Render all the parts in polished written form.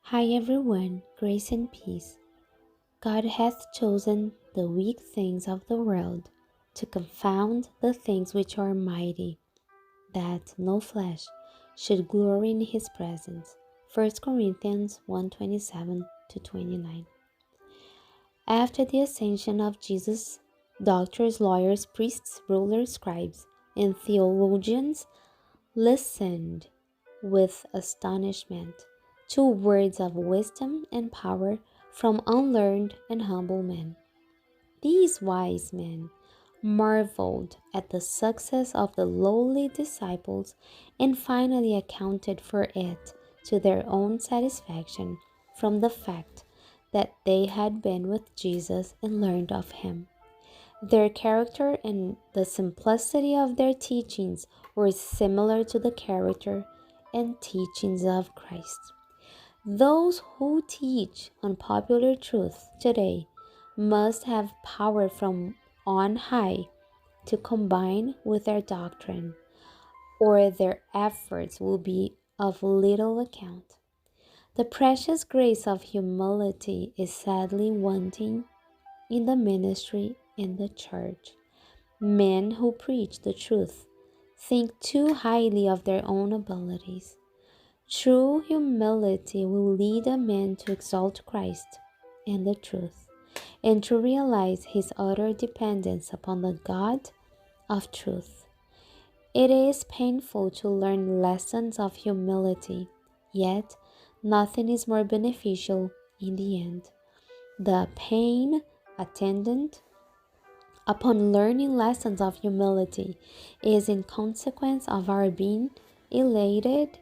Hi everyone, grace and peace. God hath chosen the weak things of the world to confound the things which are mighty, that no flesh should glory in his presence. 1 Corinthians 1:27 to 29. After the ascension of Jesus, doctors, lawyers, priests, rulers, scribes, and theologians listened with astonishment to words of wisdom and power from unlearned and humble men. These wise men marveled at the success of the lowly disciples and finally accounted for it to their own satisfaction from the fact that they had been with Jesus and learned of him. Their character and the simplicity of their teachings were similar to the character and teachings of Christ. Those who teach unpopular truth today must have power from on high to combine with their doctrine, or their efforts will be of little account. The precious grace of humility is sadly wanting in the ministry in the church. Men who preach the truth think too highly of their own abilities. True humility will lead a man to exalt Christ and the truth, and to realize his utter dependence upon the God of truth. It is painful to learn lessons of humility, yet nothing is more beneficial in the end. The pain attendant upon learning lessons of humility is in consequence of our being elated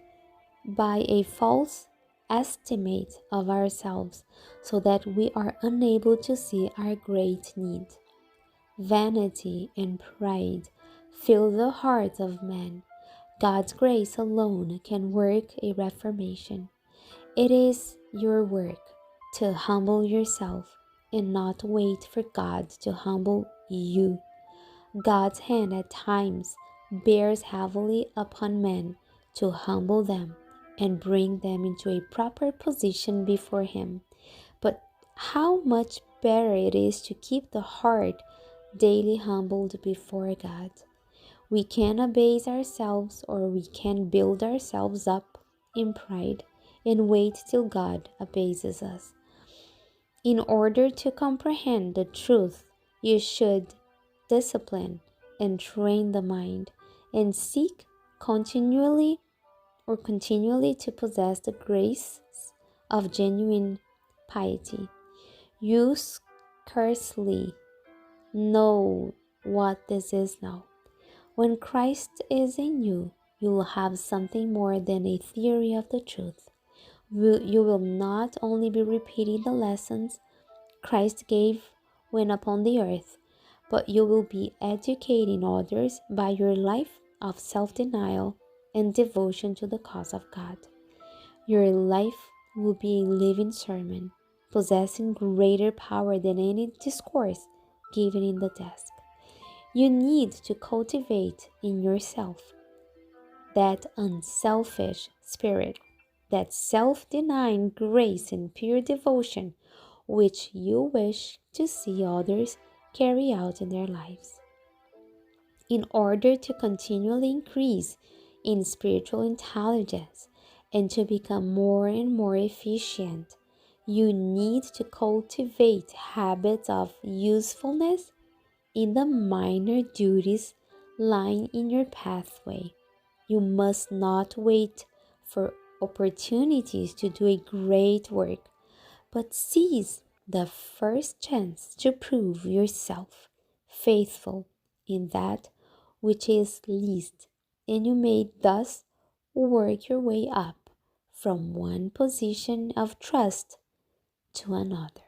by a false estimate of ourselves, so that we are unable to see our great need. Vanity and pride fill the hearts of men. God's grace alone can work a reformation. It is your work to humble yourself and not wait for God to humble you. God's hand at times bears heavily upon men to humble them and bring them into a proper position before Him. But how much better it is to keep the heart daily humbled before God. We can abase ourselves, or we can build ourselves up in pride and wait till God abases us. In order to comprehend the truth, you should discipline and train the mind and seek continually to possess the grace of genuine piety. You scarcely know what this is now. When Christ is in you, you will have something more than a theory of the truth. You will not only be repeating the lessons Christ gave when upon the earth, but you will be educating others by your life of self-denial and devotion to the cause of God. Your life will be a living sermon, possessing greater power than any discourse given in the desk. You need to cultivate in yourself that unselfish spirit, that self-denying grace and pure devotion which you wish to see others carry out in their lives. In order to continually increase in spiritual intelligence and to become more and more efficient, you need to cultivate habits of usefulness in the minor duties lying in your pathway. You must not wait for opportunities to do a great work, but seize the first chance to prove yourself faithful in that which is least, and you may thus work your way up from one position of trust to another.